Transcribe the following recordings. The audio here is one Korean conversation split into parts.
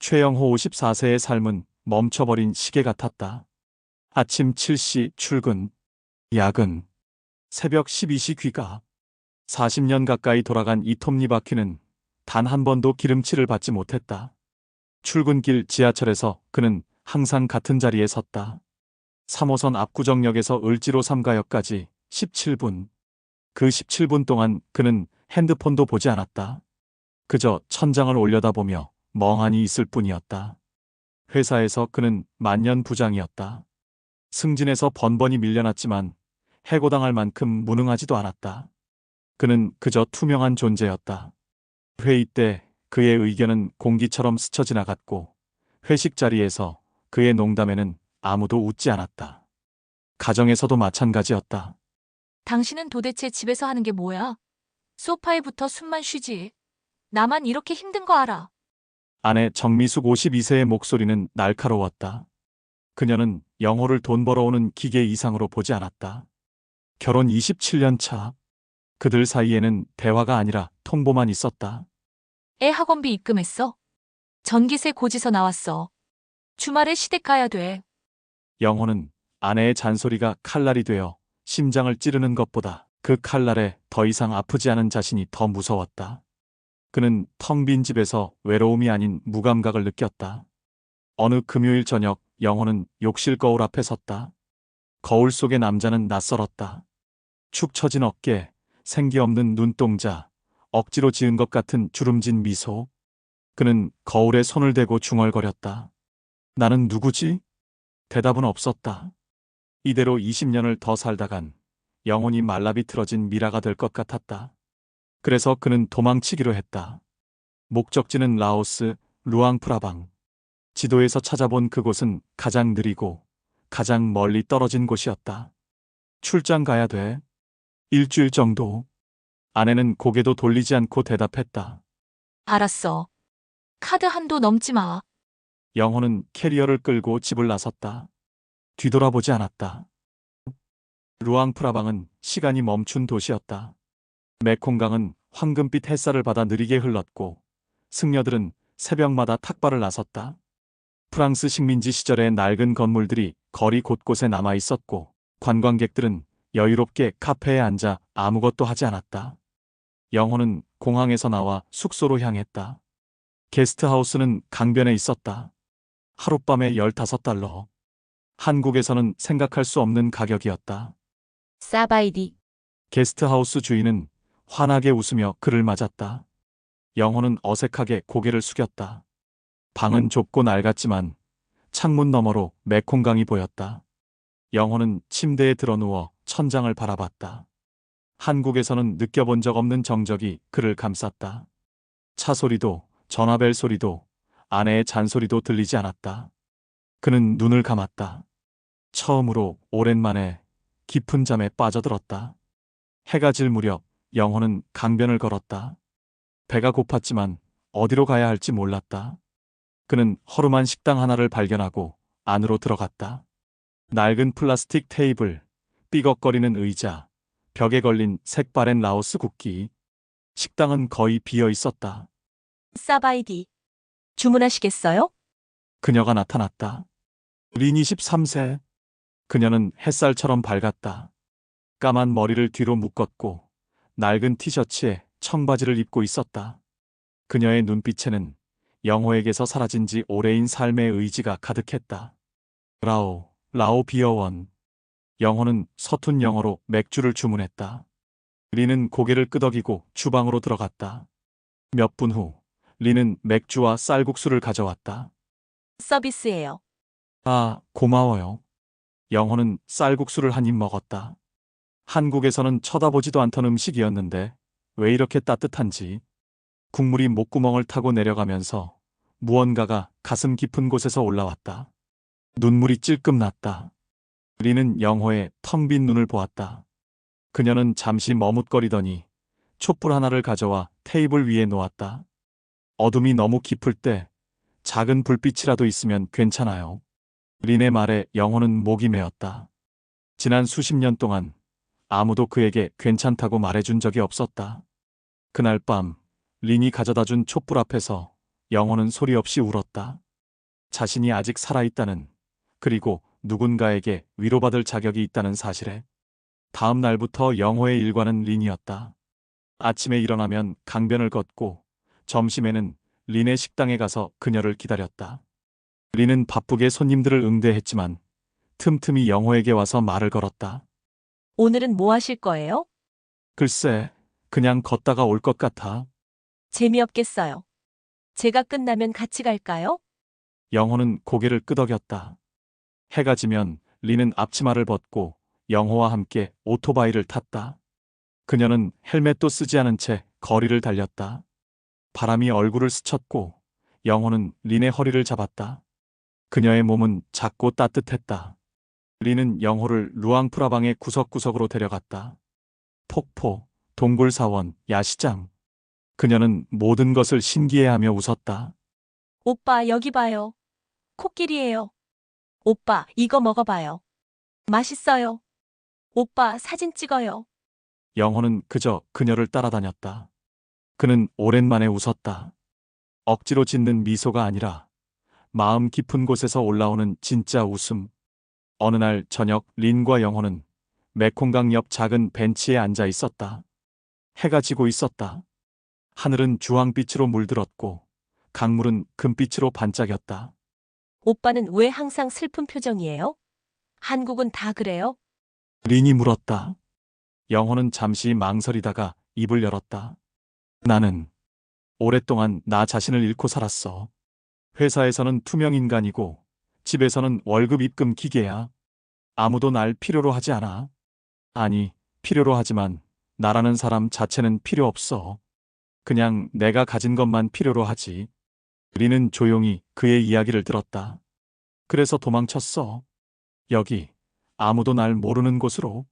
최영호 54세의 삶은 멈춰버린 시계 같았다. 아침 7시 출근, 야근, 새벽 12시 귀가. 40년 가까이 돌아간 이 톱니바퀴는 단 한 번도 기름칠을 받지 못했다. 출근길 지하철에서 그는 항상 같은 자리에 섰다. 3호선 압구정역에서 을지로 삼가역까지 17분. 그 17분 동안 그는 핸드폰도 보지 않았다. 그저 천장을 올려다보며 멍하니 있을 뿐이었다. 회사에서 그는 만년 부장이었다. 승진해서 번번이 밀려났지만 해고당할 만큼 무능하지도 않았다. 그는 그저 투명한 존재였다. 회의 때 그의 의견은 공기처럼 스쳐 지나갔고 회식 자리에서 그의 농담에는 아무도 웃지 않았다. 가정에서도 마찬가지였다. 당신은 도대체 집에서 하는 게 뭐야? 소파에 붙어 숨만 쉬지. 나만 이렇게 힘든 거 알아. 아내 정미숙 52세의 목소리는 날카로웠다. 그녀는 영호를 돈 벌어오는 기계 이상으로 보지 않았다. 결혼 27년 차. 그들 사이에는 대화가 아니라 통보만 있었다. 애 학원비 입금했어. 전기세 고지서 나왔어. 주말에 시댁 가야 돼. 영호는 아내의 잔소리가 칼날이 되어 심장을 찌르는 것보다 그 칼날에 더 이상 아프지 않은 자신이 더 무서웠다. 그는 텅 빈 집에서 외로움이 아닌 무감각을 느꼈다. 어느 금요일 저녁 영호는 욕실 거울 앞에 섰다. 거울 속의 남자는 낯설었다. 축 처진 어깨, 생기 없는 눈동자, 억지로 지은 것 같은 주름진 미소. 그는 거울에 손을 대고 중얼거렸다. 나는 누구지? 대답은 없었다. 이대로 20년을 더 살다간 영혼이 말라비틀어진 미라가 될 것 같았다. 그래서 그는 도망치기로 했다. 목적지는 라오스, 루앙프라방. 지도에서 찾아본 그곳은 가장 느리고 가장 멀리 떨어진 곳이었다. 출장 가야 돼. 일주일 정도. 아내는 고개도 돌리지 않고 대답했다. 알았어. 카드 한도 넘지 마. 영호는 캐리어를 끌고 집을 나섰다. 뒤돌아보지 않았다. 루앙프라방은 시간이 멈춘 도시였다. 메콩강은 황금빛 햇살을 받아 느리게 흘렀고 승려들은 새벽마다 탁발을 나섰다. 프랑스 식민지 시절의 낡은 건물들이 거리 곳곳에 남아 있었고 관광객들은 여유롭게 카페에 앉아 아무것도 하지 않았다. 영호는 공항에서 나와 숙소로 향했다. 게스트하우스는 강변에 있었다. 하룻밤에 15달러. 한국에서는 생각할 수 없는 가격이었다. 사바이디. 게스트하우스 주인은 환하게 웃으며 그를 맞았다. 영호는 어색하게 고개를 숙였다. 방은 좁고 낡았지만 창문 너머로 메콩강이 보였다. 영호는 침대에 드러누워 천장을 바라봤다. 한국에서는 느껴본 적 없는 정적이 그를 감쌌다. 차 소리도 전화벨 소리도 아내의 잔소리도 들리지 않았다. 그는 눈을 감았다. 처음으로 오랜만에 깊은 잠에 빠져들었다. 해가 질 무렵 영호는 강변을 걸었다. 배가 고팠지만 어디로 가야 할지 몰랐다. 그는 허름한 식당 하나를 발견하고 안으로 들어갔다. 낡은 플라스틱 테이블, 삐걱거리는 의자, 벽에 걸린 색바랜 라오스 국기. 식당은 거의 비어 있었다. 사바이디. 주문하시겠어요? 그녀가 나타났다. 린 23세. 그녀는 햇살처럼 밝았다. 까만 머리를 뒤로 묶었고 낡은 티셔츠에 청바지를 입고 있었다. 그녀의 눈빛에는 영호에게서 사라진 지 오래인 삶의 의지가 가득했다. 라오 비어원. 영호는 서툰 영어로 맥주를 주문했다. 리는 고개를 끄덕이고 주방으로 들어갔다. 몇 분 후, 리는 맥주와 쌀국수를 가져왔다. 서비스예요. 아, 고마워요. 영호는 쌀국수를 한 입 먹었다. 한국에서는 쳐다보지도 않던 음식이었는데 왜 이렇게 따뜻한지. 국물이 목구멍을 타고 내려가면서 무언가가 가슴 깊은 곳에서 올라왔다. 눈물이 찔끔 났다. 리는 영호의 텅 빈 눈을 보았다. 그녀는 잠시 머뭇거리더니 촛불 하나를 가져와 테이블 위에 놓았다. 어둠이 너무 깊을 때 작은 불빛이라도 있으면 괜찮아요. 린의 말에 영호는 목이 메었다. 지난 수십 년 동안 아무도 그에게 괜찮다고 말해준 적이 없었다. 그날 밤 린이 가져다 준 촛불 앞에서 영호는 소리 없이 울었다. 자신이 아직 살아있다는, 그리고 누군가에게 위로받을 자격이 있다는 사실에. 다음 날부터 영호의 일과는 린이었다. 아침에 일어나면 강변을 걷고 점심에는 린의 식당에 가서 그녀를 기다렸다. 린은 바쁘게 손님들을 응대했지만 틈틈이 영호에게 와서 말을 걸었다. 오늘은 뭐 하실 거예요? 글쎄, 그냥 걷다가 올 것 같아. 재미없겠어요. 제가 끝나면 같이 갈까요? 영호는 고개를 끄덕였다. 해가 지면 린은 앞치마를 벗고 영호와 함께 오토바이를 탔다. 그녀는 헬멧도 쓰지 않은 채 거리를 달렸다. 바람이 얼굴을 스쳤고 영호는 린의 허리를 잡았다. 그녀의 몸은 작고 따뜻했다. 린은 영호를 루앙프라방의 구석구석으로 데려갔다. 폭포, 동굴사원, 야시장. 그녀는 모든 것을 신기해하며 웃었다. 오빠, 여기 봐요. 코끼리예요. 오빠, 이거 먹어봐요. 맛있어요. 오빠, 사진 찍어요. 영호는 그저 그녀를 따라다녔다. 그는 오랜만에 웃었다. 억지로 짓는 미소가 아니라 마음 깊은 곳에서 올라오는 진짜 웃음. 어느 날 저녁 린과 영호는 메콩강 옆 작은 벤치에 앉아 있었다. 해가 지고 있었다. 하늘은 주황빛으로 물들었고 강물은 금빛으로 반짝였다. 오빠는 왜 항상 슬픈 표정이에요? 한국은 다 그래요? 린이 물었다. 영호는 잠시 망설이다가 입을 열었다. 나는 오랫동안 나 자신을 잃고 살았어. 회사에서는 투명 인간이고 집에서는 월급 입금 기계야. 아무도 날 필요로 하지 않아. 아니, 필요로 하지만 나라는 사람 자체는 필요 없어. 그냥 내가 가진 것만 필요로 하지. 린은 조용히 그의 이야기를 들었다. 그래서 도망쳤어. 여기, 아무도 날 모르는 곳으로.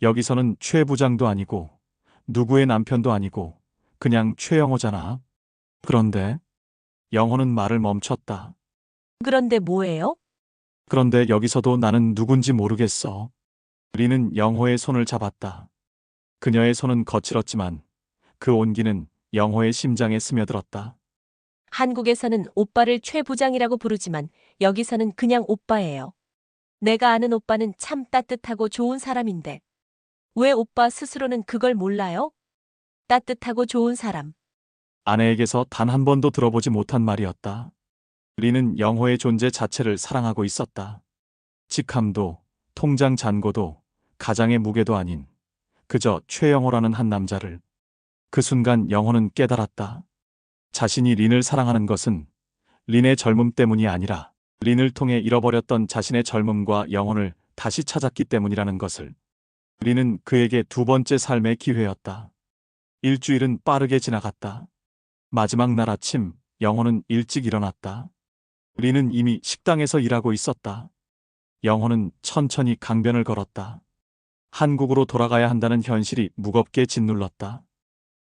여기서는 최 부장도 아니고 누구의 남편도 아니고 그냥 최영호잖아. 그런데 영호는 말을 멈췄다. 그런데 뭐예요? 그런데 여기서도 나는 누군지 모르겠어. 린은 영호의 손을 잡았다. 그녀의 손은 거칠었지만 그 온기는 영호의 심장에 스며들었다. 한국에서는 오빠를 최 부장이라고 부르지만 여기서는 그냥 오빠예요. 내가 아는 오빠는 참 따뜻하고 좋은 사람인데. 왜 오빠 스스로는 그걸 몰라요? 따뜻하고 좋은 사람. 아내에게서 단 한 번도 들어보지 못한 말이었다. 린은 영호의 존재 자체를 사랑하고 있었다. 직함도, 통장 잔고도, 가장의 무게도 아닌 그저 최영호라는 한 남자를. 그 순간 영호는 깨달았다. 자신이 린을 사랑하는 것은 린의 젊음 때문이 아니라 린을 통해 잃어버렸던 자신의 젊음과 영혼을 다시 찾았기 때문이라는 것을. 린은 그에게 두 번째 삶의 기회였다. 일주일은 빠르게 지나갔다. 마지막 날 아침 영호는 일찍 일어났다. 린은 이미 식당에서 일하고 있었다. 영호는 천천히 강변을 걸었다. 한국으로 돌아가야 한다는 현실이 무겁게 짓눌렀다.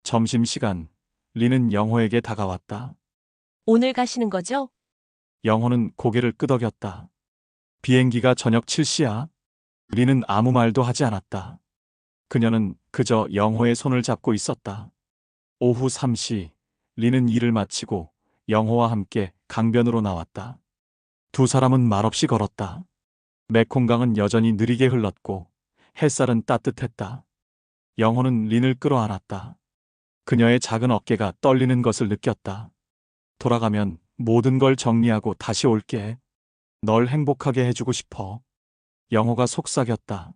점심시간, 린은 영호에게 다가왔다. 오늘 가시는 거죠? 영호는 고개를 끄덕였다. 비행기가 저녁 7시야. 린은 아무 말도 하지 않았다. 그녀는 그저 영호의 손을 잡고 있었다. 오후 3시, 린은 일을 마치고 영호와 함께 강변으로 나왔다. 두 사람은 말없이 걸었다. 메콩강은 여전히 느리게 흘렀고 햇살은 따뜻했다. 영호는 린을 끌어안았다. 그녀의 작은 어깨가 떨리는 것을 느꼈다. 돌아가면 모든 걸 정리하고 다시 올게. 널 행복하게 해주고 싶어. 영호가 속삭였다.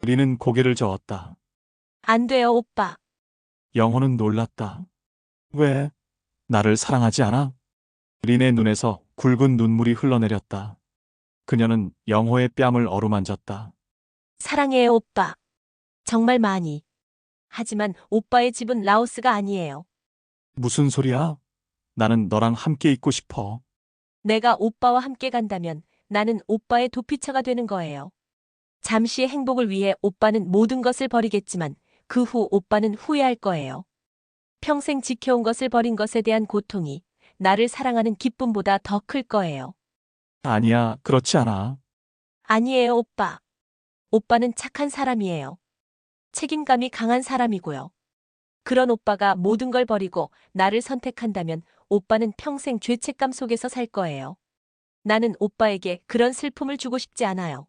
린은 고개를 저었다. 안 돼요, 오빠. 영호는 놀랐다. 왜? 나를 사랑하지 않아? 린의 눈에서 굵은 눈물이 흘러내렸다. 그녀는 영호의 뺨을 어루만졌다. 사랑해요, 오빠. 정말 많이. 하지만 오빠의 집은 라오스가 아니에요. 무슨 소리야? 나는 너랑 함께 있고 싶어. 내가 오빠와 함께 간다면 나는 오빠의 도피처가 되는 거예요. 잠시의 행복을 위해 오빠는 모든 것을 버리겠지만 그 후 오빠는 후회할 거예요. 평생 지켜온 것을 버린 것에 대한 고통이 나를 사랑하는 기쁨보다 더 클 거예요. 아니야, 그렇지 않아. 아니에요, 오빠. 오빠는 착한 사람이에요. 책임감이 강한 사람이고요. 그런 오빠가 모든 걸 버리고 나를 선택한다면 오빠는 평생 죄책감 속에서 살 거예요. 나는 오빠에게 그런 슬픔을 주고 싶지 않아요.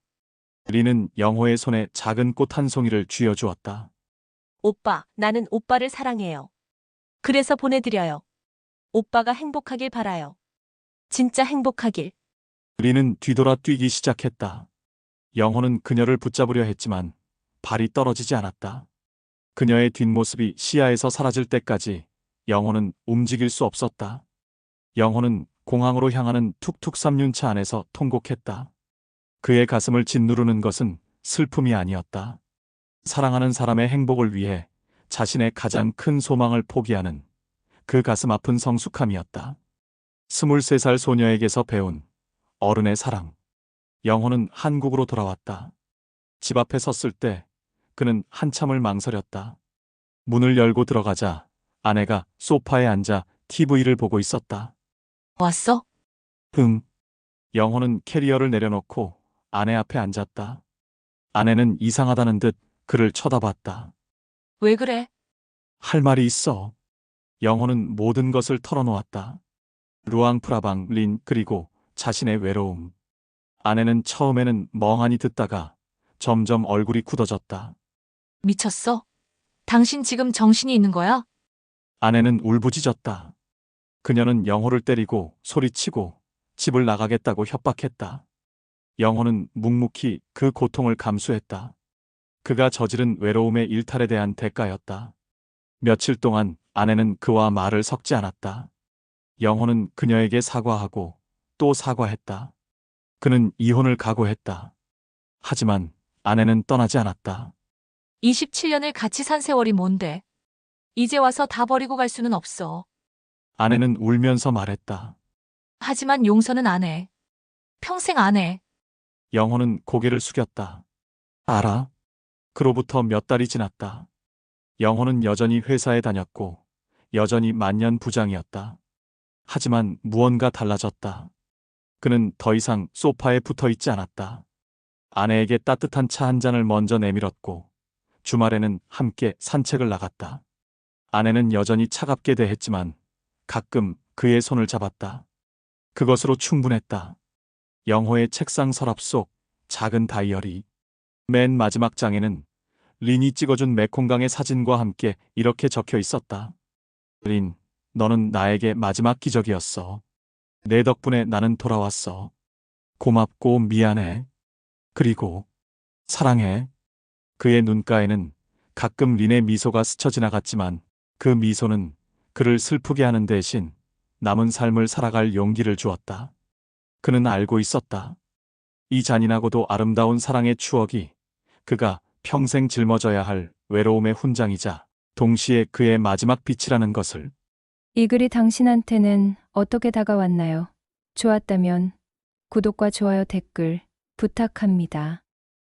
린은 영호의 손에 작은 꽃 한 송이를 쥐어주었다. 오빠, 나는 오빠를 사랑해요. 그래서 보내드려요. 오빠가 행복하길 바라요. 진짜 행복하길. 린은 뒤돌아 뛰기 시작했다. 영호는 그녀를 붙잡으려 했지만 발이 떨어지지 않았다. 그녀의 뒷모습이 시야에서 사라질 때까지 영호는 움직일 수 없었다. 영호는 공항으로 향하는 툭툭 3륜차 안에서 통곡했다. 그의 가슴을 짓누르는 것은 슬픔이 아니었다. 사랑하는 사람의 행복을 위해 자신의 가장 큰 소망을 포기하는 그 가슴 아픈 성숙함이었다. 23살 소녀에게서 배운 어른의 사랑. 영호는 한국으로 돌아왔다. 집 앞에 섰을 때 그는 한참을 망설였다. 문을 열고 들어가자 아내가 소파에 앉아 TV를 보고 있었다. 왔어? 응. 영호는 캐리어를 내려놓고 아내 앞에 앉았다. 아내는 이상하다는 듯 그를 쳐다봤다. 왜 그래? 할 말이 있어. 영호는 모든 것을 털어놓았다. 루앙프라방, 린, 그리고 자신의 외로움. 아내는 처음에는 멍하니 듣다가 점점 얼굴이 굳어졌다. 미쳤어? 당신 지금 정신이 있는 거야? 아내는 울부짖었다. 그녀는 영호를 때리고 소리치고 집을 나가겠다고 협박했다. 영호는 묵묵히 그 고통을 감수했다. 그가 저지른 외로움의 일탈에 대한 대가였다. 며칠 동안 아내는 그와 말을 섞지 않았다. 영호는 그녀에게 사과하고 또 사과했다. 그는 이혼을 각오했다. 하지만 아내는 떠나지 않았다. 27년을 같이 산 세월이 뭔데? 이제 와서 다 버리고 갈 수는 없어. 아내는 울면서 말했다. 하지만 용서는 안 해. 평생 안 해. 영호는 고개를 숙였다. 알아? 그로부터 몇 달이 지났다. 영호는 여전히 회사에 다녔고 여전히 만년 부장이었다. 하지만 무언가 달라졌다. 그는 더 이상 소파에 붙어 있지 않았다. 아내에게 따뜻한 차 한 잔을 먼저 내밀었고 주말에는 함께 산책을 나갔다. 아내는 여전히 차갑게 대했지만 가끔 그의 손을 잡았다. 그것으로 충분했다. 영호의 책상 서랍 속 작은 다이어리. 맨 마지막 장에는 린이 찍어준 메콩강의 사진과 함께 이렇게 적혀 있었다. 린, 너는 나에게 마지막 기적이었어. 내 덕분에 나는 돌아왔어. 고맙고 미안해. 그리고 사랑해. 그의 눈가에는 가끔 린의 미소가 스쳐 지나갔지만 그 미소는 그를 슬프게 하는 대신 남은 삶을 살아갈 용기를 주었다. 그는 알고 있었다. 이 잔인하고도 아름다운 사랑의 추억이 그가 평생 짊어져야 할 외로움의 훈장이자 동시에 그의 마지막 빛이라는 것을. 이 글이 당신한테는 어떻게 다가왔나요? 좋았다면 구독과 좋아요 댓글 부탁합니다.